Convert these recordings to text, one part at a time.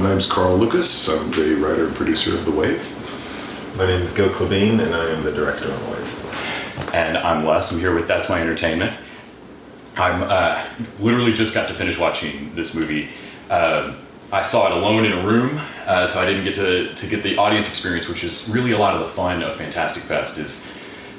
My name's Carl Lucas. I'm the writer and producer of The Wave. My name is Gil Clavine, and I am the director on The Wave. And I'm Wes. I'm here with That's My Entertainment. I'm literally just got to finish watching this movie. I saw it alone in a room, so I didn't get to get the audience experience, which is really a lot of the fun of Fantastic Fest. Is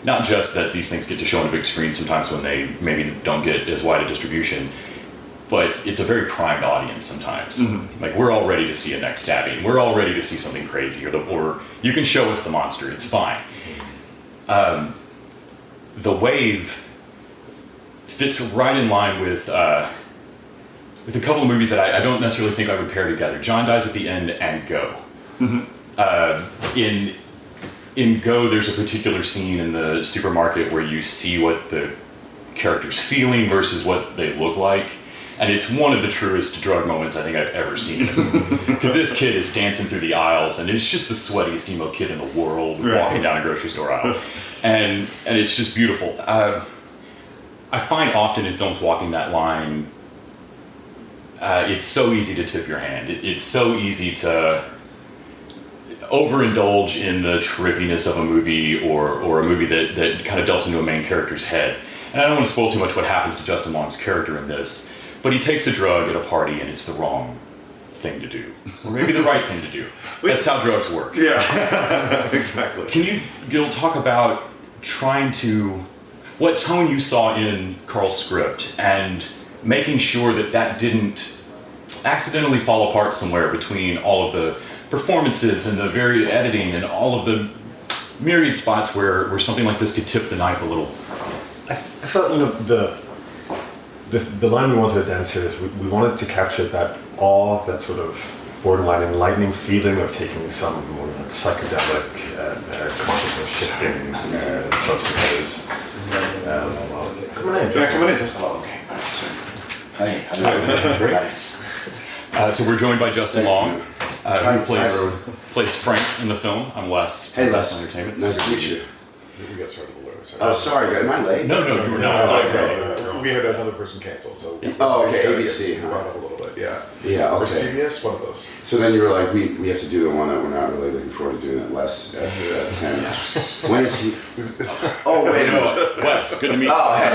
not just that these things get to show on a big screen sometimes when they maybe don't get as wide a distribution, but it's a very primed audience sometimes. Mm-hmm. Like, we're all ready to see a neck stabbing. We're all ready to see something crazy, or you can show us the monster. It's fine. The Wave fits right in line with a couple of movies that I don't necessarily think I would pair together. John Dies at the End and Go. Mm-hmm. In Go, there's a particular scene in the supermarket where you see what the character's feeling versus what they look like. And it's one of the truest drug moments I think I've ever seen. Because this kid is dancing through the aisles, and it's just the sweatiest emo kid in the world walking down a grocery store aisle. And it's just beautiful. I find often in films walking that line, it's so easy to tip your hand. It's so easy to overindulge in the trippiness of a movie or a movie that kind of delves into a main character's head. And I don't want to spoil too much what happens to Justin Long's character in this, but he takes a drug at a party and it's the wrong thing to do. Or maybe the right thing to do. That's how drugs work. Yeah, exactly. Can you, Gil, talk about what tone you saw in Carl's script and making sure that didn't accidentally fall apart somewhere between all of the performances and the very editing and all of the myriad spots where something like this could tip the knife a little? I felt, the line we wanted to dance here is we wanted to capture that awe, that sort of borderline enlightening feeling of taking some more psychedelic, consciousness shifting substances. Come on in, Justin. Oh, okay. Hi. Great. So we're joined by Justin Long, who plays Frank in the film. I'm Wes. Hey, Les. Entertainment. Nice to meet you. We got started a little. Oh, sorry, am I late? No, you were not. Okay. We had another person cancel, so. Oh, okay, ABC. Brought up a little bit, yeah. Yeah, okay. Or CBS, one of those. So then you were like, we have to do the one that we're not really looking forward to doing that less at 10. When is he? Oh, wait a minute. Wes, good to meet you. Oh, hey,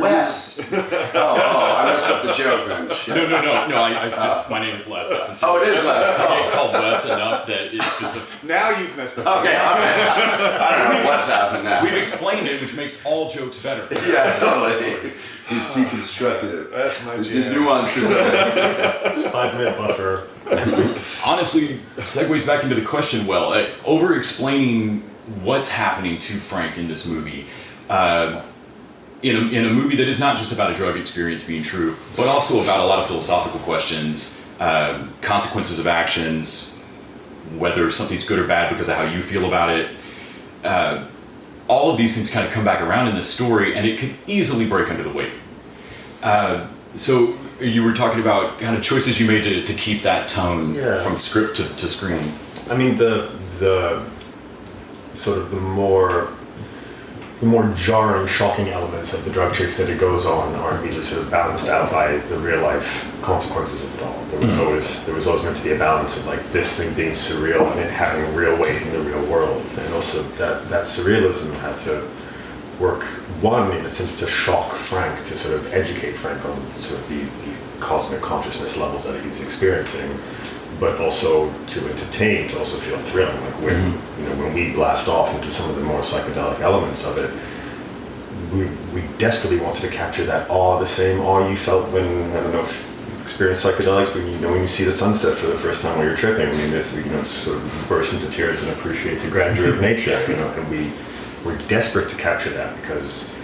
Wes. I messed up the joke then. Shit. No. I just, my name is Les. That's sincere. Oh, it is Les. I get called Wes enough that it's just a... Now you've messed up. Okay, I don't know what's happened now. We've explained it, which makes all jokes better. Yeah, totally. We've deconstructed it. That's my The jam. nuances of it. 5-minute buffer. Honestly, segues back into the question over-explaining what's happening to Frank in this movie. In a movie that is not just about a drug experience being true, but also about a lot of philosophical questions, consequences of actions, whether something's good or bad because of how you feel about it. All of these things kind of come back around in this story, and it could easily break under the weight. So you were talking about kind of choices you made to keep that tone from script to screen. I mean, the sort of the more jarring, shocking elements of the drug chase that it goes on are immediately sort of balanced out by the real life consequences of it all. There was always meant to be a balance of like this thing being surreal and it having real weight in the real world, and also that surrealism had to work, one, in a sense, to shock Frank, to sort of educate Frank on sort of the cosmic consciousness levels that he's experiencing, but also to entertain, to also feel thrilling. Like when we blast off into some of the more psychedelic elements of it, we desperately wanted to capture that awe, the same awe you felt when, I don't know if you've experienced psychedelics, but when you see the sunset for the first time while you're tripping. I mean, it's sort of burst into tears and appreciate the grandeur of nature, and we're desperate to capture that because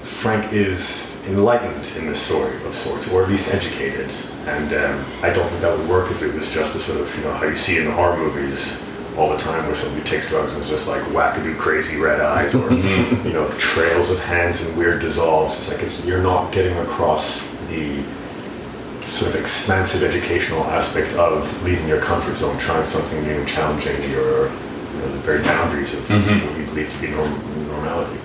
Frank is enlightened in this story of sorts, or at least educated, and I don't think that would work if it was just a sort of, how you see in the horror movies all the time where somebody takes drugs and it's just like wackadoo crazy red eyes, or trails of hands and weird dissolves. It's like you're not getting across the sort of expansive educational aspect of leaving your comfort zone, trying something new, challenging your the very boundaries of what you believe to be normality.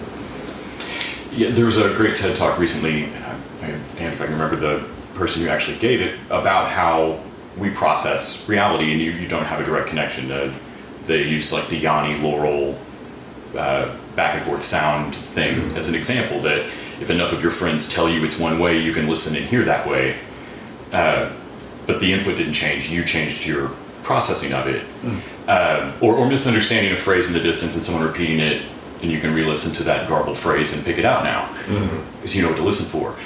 Yeah, there was a great TED Talk recently, damn if I can remember the person who actually gave it, about how we process reality, and you don't have a direct connection. They use like the Yanni Laurel back and forth sound thing as an example, that if enough of your friends tell you it's one way, you can listen and hear that way. But the input didn't change. You changed your processing of it. Or misunderstanding a phrase in the distance and someone repeating it, and you can re-listen to that garbled phrase and pick it out now, because you know what to listen for.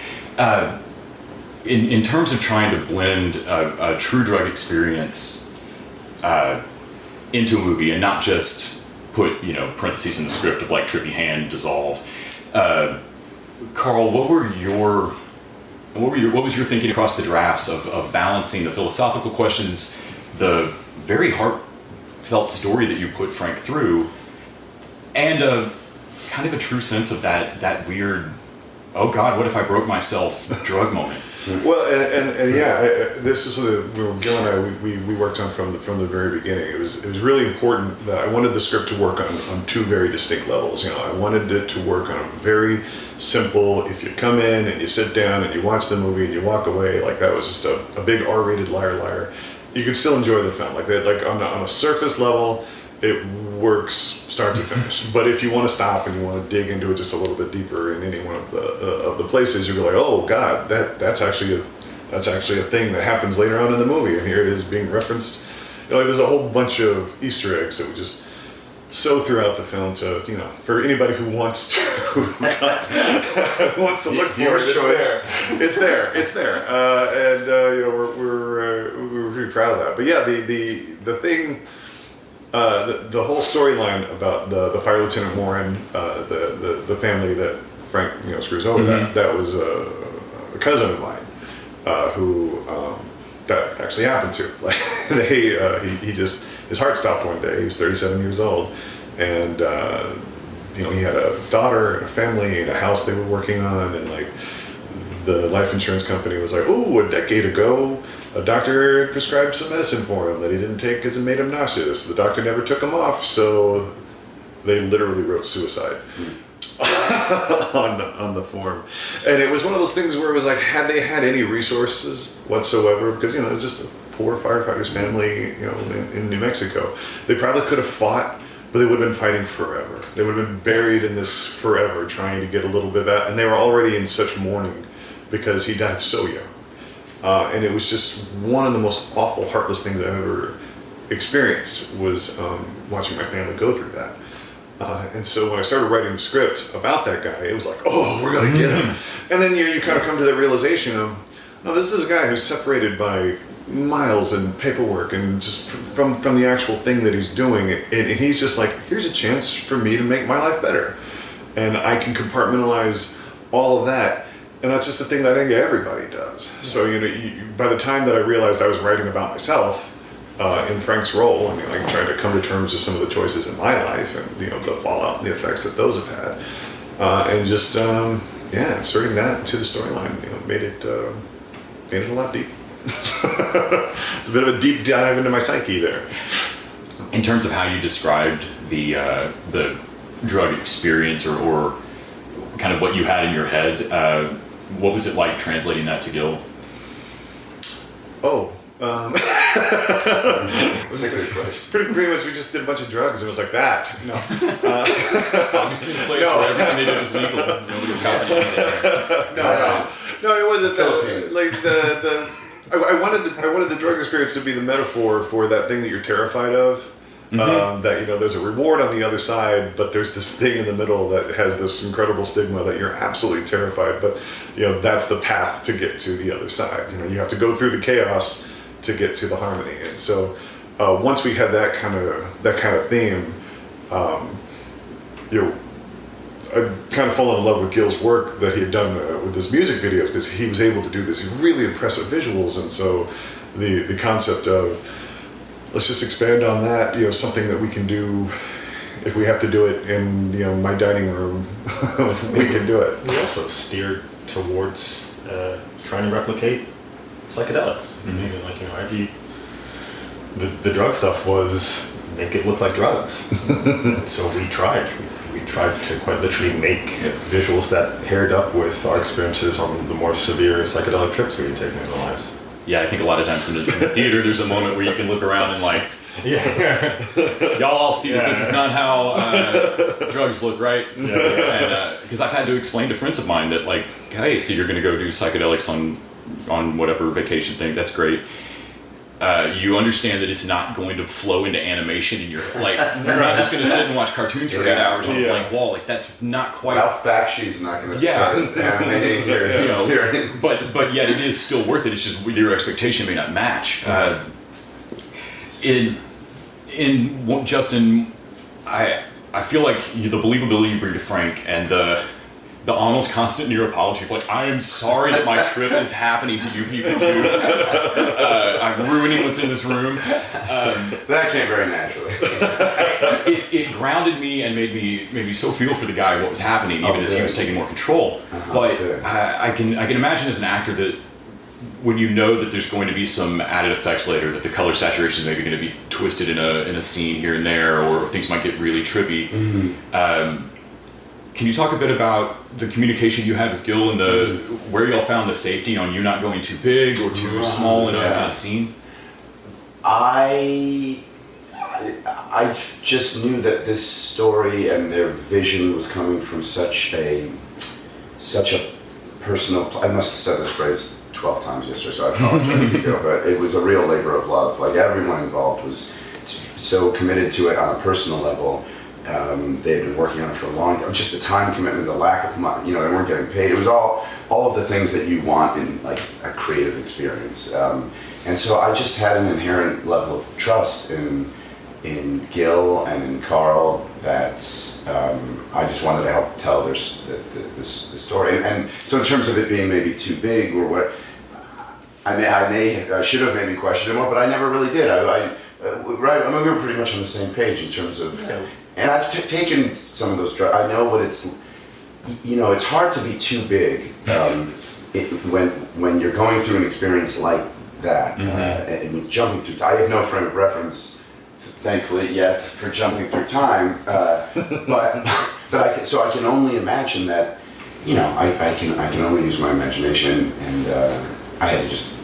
In terms of trying to blend a true drug experience into a movie and not just put, parentheses in the script of like trippy hand dissolve. Carl, what was your thinking across the drafts of balancing the philosophical questions, the very heartfelt story that you put Frank through, and a kind of a true sense of that weird, oh God, what if I broke myself drug moment? Well, and yeah, this is something that Gil and I we worked on from the very beginning. It was really important that I wanted the script to work on two very distinct levels. I wanted it to work on a very simple, if you come in and you sit down and you watch the movie and you walk away, like that was just a big R-rated liar. You could still enjoy the film, like on a surface level, it works start to finish. But if you want to stop and you want to dig into it just a little bit deeper in any one of the places, you go like, oh God, that's actually a thing that happens later on in the movie, and here it is being referenced. There's a whole bunch of Easter eggs that we just sow throughout the film to, for anybody who wants to wants to look for it. It's there, and we're pretty proud of that. But yeah, the thing. The whole storyline about the Fire Lieutenant Warren, the family that Frank screws over, that was a cousin of mine who that actually happened to. Like he just, his heart stopped one day. He was 37 years old, and he had a daughter and a family and a house they were working on, and like the life insurance company was like, oh, a decade ago, a doctor prescribed some medicine for him that he didn't take because it made him nauseous. The doctor never took him off, so they literally wrote suicide on the form. And it was one of those things where it was like, had they had any resources whatsoever, because it was just a poor firefighter's family, in New Mexico, they probably could have fought, but they would have been fighting forever. They would have been buried in this forever, trying to get a little bit of that, and they were already in such mourning because he died so young. And it was just one of the most awful, heartless things I've ever experienced was watching my family go through that. And so when I started writing the script about that guy, it was like, oh, we're going to get him. And then you kind of come to the realization of, no, this is a guy who's separated by miles and paperwork and just from the actual thing that he's doing. And he's just like, here's a chance for me to make my life better. And I can compartmentalize all of that. And that's just the thing that I think everybody does. So, by the time that I realized I was writing about myself in Frank's role, I tried to come to terms with some of the choices in my life and, the fallout and the effects that those have had. And just, inserting that into the storyline, made it a lot deep. It's a bit of a deep dive into my psyche there. In terms of how you described the drug experience or kind of what you had in your head, what was it like translating that to Gil? Oh, That's a good question. Pretty much, we just did a bunch of drugs. And it was like that. No, Obviously, in a place where everything they did was legal. Nobody's copying. No, it wasn't Philippines. I wanted the drug experience to be the metaphor for that thing that you're terrified of. That there's a reward on the other side, but there's this thing in the middle that has this incredible stigma that you're absolutely terrified. But that's the path to get to the other side. You have to go through the chaos to get to the harmony. And so once we had that kind of theme, I kind of fallen in love with Gil's work that he had done with his music videos, because he was able to do this really impressive visuals. And so the concept of, let's just expand on that, something that we can do if we have to do it in, my dining room, we can do it. We also steered towards trying to replicate psychedelics. The drug stuff was make it look like drugs. So we tried. we tried to quite literally make visuals that paired up with our experiences on the more severe psychedelic trips we had taken in our lives. Yeah, I think a lot of times in the theater, there's a moment where you can look around and like, y'all all see that this is not how drugs look, right? And because I've had to explain to friends of mine that like, hey, so you're going to go do psychedelics on whatever vacation thing, that's great. You understand that it's not going to flow into animation, and you're like, you're not just going to sit and watch cartoons for 8 hours on a blank wall. Like that's not quite. Ralph Bakshi's not going to start animating your experience. But yet it is still worth it. It's just your expectation may not match. Justin, I feel like the believability you bring to Frank and the almost constant near apology of like, I am sorry that my trip is happening to you people too. I'm ruining what's in this room. That came very naturally. It grounded me and made me so feel for the guy what was happening, even as he was taking more control. But I can imagine as an actor that when you know that there's going to be some added effects later, that the color saturation is maybe going to be twisted in a scene here and there, or things might get really trippy. Can you talk a bit about the communication you had with Gil and where y'all found the safety on you not going too big or too small in a scene? I just knew that this story and their vision was coming from such a personal. I must have said this phrase 12 times yesterday, so I apologize to Gil, but it was a real labor of love. Like everyone involved was so committed to it on a personal level. They had been working on it for a long time. Just the time commitment, the lack of money, they weren't getting paid. It was all of the things that you want in like a creative experience. And so I just had an inherent level of trust in Gil and in Carl that I just wanted to help tell this story. And so in terms of it being maybe too big or what, I should have maybe questioned it more, but I never really did. We were pretty much on the same page in terms of, and I've taken some of those drugs. I know what it's, it's hard to be too big when you're going through an experience like that, and you're jumping through. I have no frame of reference, thankfully, yet for jumping through time, but I can only imagine that, I can only use my imagination, and I had to just,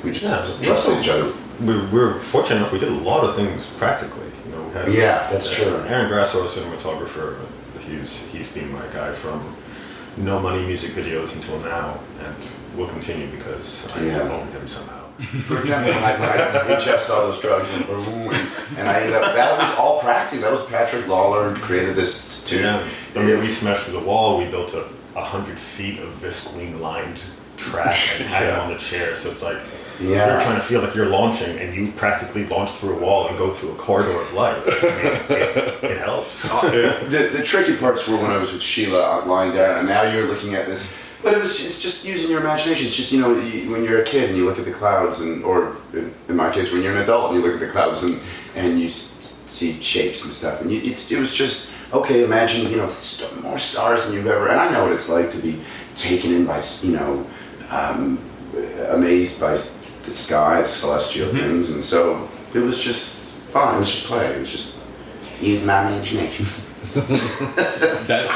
we just trusted each other. We're fortunate enough. We did a lot of things practically. We had, that's true. Aaron Grasso, our cinematographer, he's been my guy from no money music videos until now, and will continue because I own him somehow. For example, when I ingest all those drugs and I ended up, that was all practical. That was Patrick Lawler created this too. Yeah, we smashed through the wall. We built 100 feet of visqueen lined track and had it on the chair. So it's like, if you're trying to feel like you're launching and you practically launch through a wall and go through a corridor of light, it helps. The tricky parts were when I was with Sheila lying down, and now you're looking at this. But it's just using your imagination. It's just, when you're a kid and you look at the clouds, or in my case, when you're an adult and you look at the clouds and you see shapes and stuff, and it was just, okay, imagine, more stars than you've ever, and I know what it's like to be taken in by, amazed by the sky, celestial things, and so it was just fun. It was just play. It was just use my imagination. that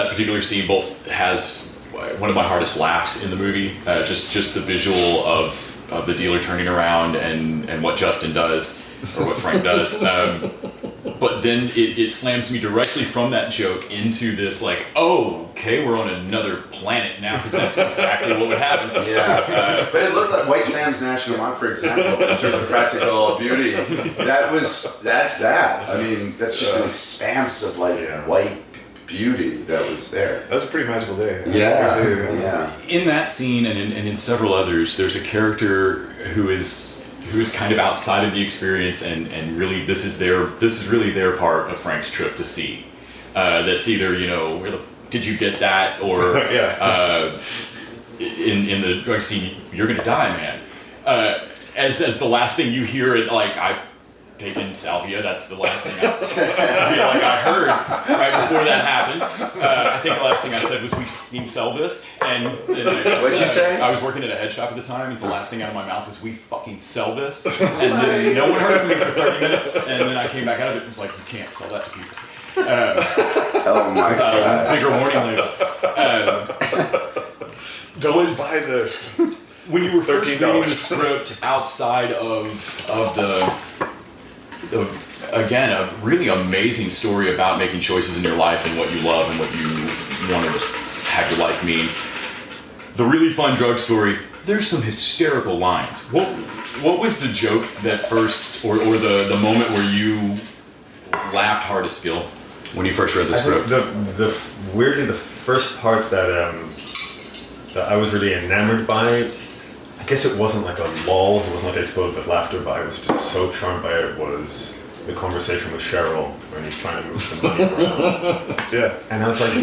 particular scene both has one of my hardest laughs in the movie. Just the visual of the dealer turning around and what Justin does or what Frank does. But then it slams me directly from that joke into this like, oh, okay, we're on another planet now, because that's exactly what would happen. Yeah, but it looked like White Sands National Park, for example, in terms of practical beauty. That's that. I mean, that's just an expanse of white beauty that was there. That's a pretty magical day. Yeah. In that scene and in several others, there's a character who is kind of outside of the experience, and really this is really their part of Frank's trip to see. That's either where the did you get that, or in the drug scene, you're gonna die, man. As the last thing you hear, it like taken salvia. That's the last thing I heard right before that happened. I think the last thing I said was, we fucking sell this. And What'd you say? I was working at a head shop at the time, and the last thing out of my mouth was, we fucking sell this. And then no one heard from me for 30 minutes, and then I came back out of it and was like, you can't sell that to people. Oh my Without god. a bigger warning label. Don't buy this. When you were first reading the $13. script outside of the again, a really amazing story about making choices in your life and what you love and what you want to have your life mean. The really fun drug story, there's some hysterical lines. What was the joke that first, or the moment where you laughed hardest, Gil, when you first read the script? Weirdly, the first part that I was really enamored by, I guess it wasn't like a lull, it wasn't like I exploded with laughter, but I was just so charmed by it, was the conversation with Cheryl when he's trying to move the money around. Yeah. And I was like, I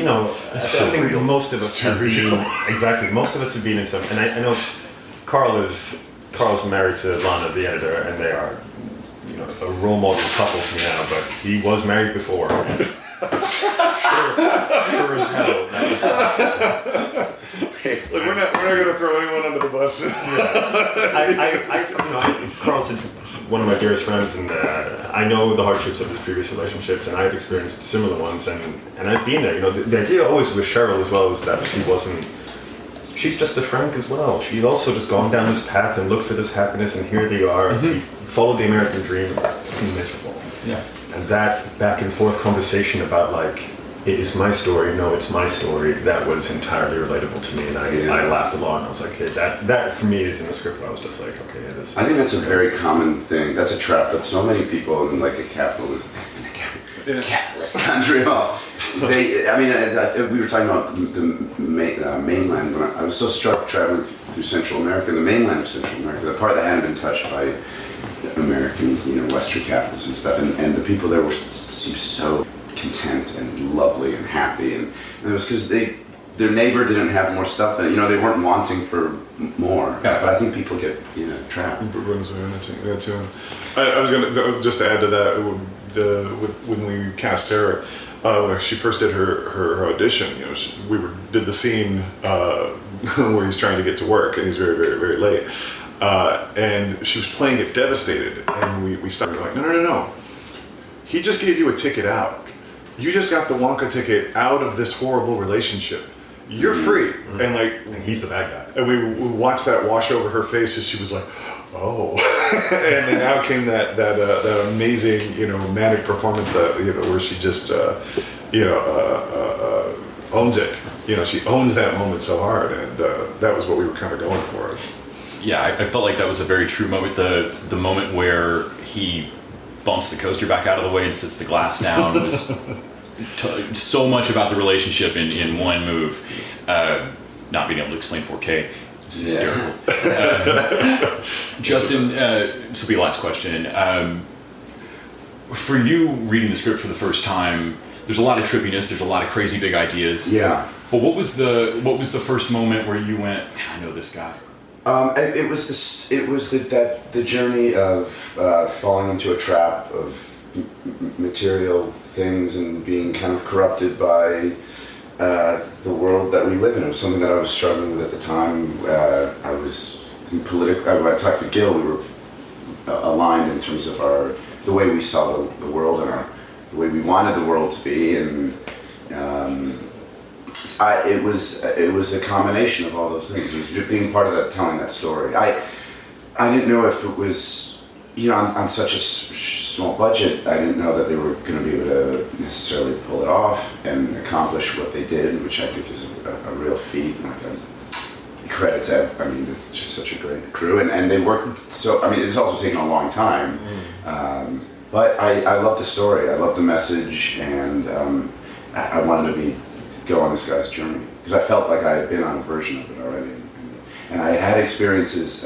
think most of us have been, exactly, most of us have been in some, and I know Carl's married to Lana, the editor, and they are, a role model couple to me now, but he was married before. And sure as hell. Look, we're not going to throw anyone under the bus. Carl's one of my dearest friends, and I know the hardships of his previous relationships, and I've experienced similar ones, and I've been there. The idea always with Cheryl as well was that she's just a friend as well. She's also just gone down this path and looked for this happiness, and here they are. We followed the American dream, miserable. Yeah. And that back and forth conversation about it is my story, no, it's my story, that was entirely relatable to me, and I laughed a lot, and I was like, hey, that for me is in the script where I was just like, okay, this I think that's a very common thing. That's a trap that so many people in a capitalist country. We were talking about the mainland. When I was so struck traveling through Central America, the mainland of Central America, the part that hadn't been touched by American, Western capitals and stuff, and the people there seemed so content and lovely and happy, and it was because their neighbor didn't have more stuff that they weren't wanting for more. Yeah. But I think people get trapped. Yeah, too. I was going to just to add to that, when we cast Sarah, when she first did her audition, did the scene where he's trying to get to work and he's very, very, very late, and she was playing it devastated, and we started like, no, he just gave you a ticket out. You just got the Wonka ticket out of this horrible relationship. You're free. And he's the bad guy. And we watched that wash over her face as she was like, oh. And then out came that amazing, manic performance that, where she just, owns it. She owns that moment so hard, and that was what we were kind of going for. Yeah, I felt like that was a very true moment. The moment where he bumps the coaster back out of the way and sits the glass down was so much about the relationship in one move. Not being able to explain 4K is hysterical. Justin, this will be the last question. For you reading the script for the first time, there's a lot of trippiness, there's a lot of crazy big ideas. Yeah. But what was the first moment where you went, I know this guy? It was the journey of falling into a trap of material things and being kind of corrupted by the world that we live in. It was something that I was struggling with at the time. I was politically. I talked to Gil. We were aligned in terms of the way we saw the world and the way we wanted the world to be, and it was a combination of all those things. It was just being part of that, telling that story. I didn't know if it was, on such a small budget, I didn't know that they were going to be able to necessarily pull it off and accomplish what they did, which I think is a real feat. Credit to, it's just such a great crew, and they worked so. It's also taken a long time, but I love the story. I love the message, and I wanted to go on this guy's journey because I felt like I had been on a version of it already, and I had experiences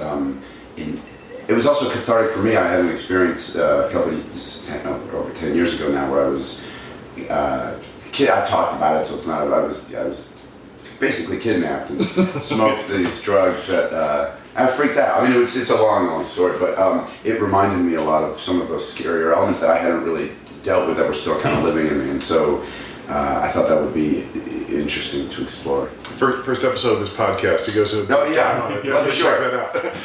it was also cathartic for me. I had an experience a couple of over 10 years ago now where I was I've talked about it, so it's not. I was basically kidnapped and smoked these drugs that I freaked out. I mean, it's a long story, but it reminded me a lot of some of those scarier elements that I hadn't really dealt with that were still kind of living in me, and so I thought that would be interesting to explore. First episode of this podcast, he goes to Well, sure. check that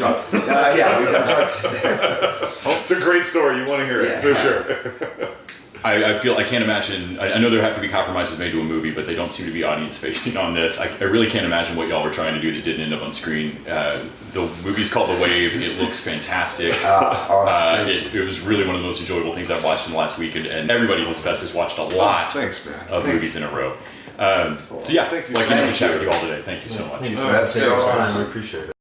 out. Yeah, we've done It's a great story. You want to hear it for sure. I feel I can't imagine. I know there have to be compromises made to a movie, but they don't seem to be audience facing on this. I really can't imagine what y'all were trying to do that didn't end up on screen. The movie's called The Wave. It looks fantastic. Awesome. It was really one of the most enjoyable things I've watched in the last week, and everybody in this fest has watched a lot Thanks, man. of movies in a row. So yeah, Thank you. like Thank to chat with you all today. Thank you so much. Thank you so That's much for taking so the time. awesome. We appreciate it.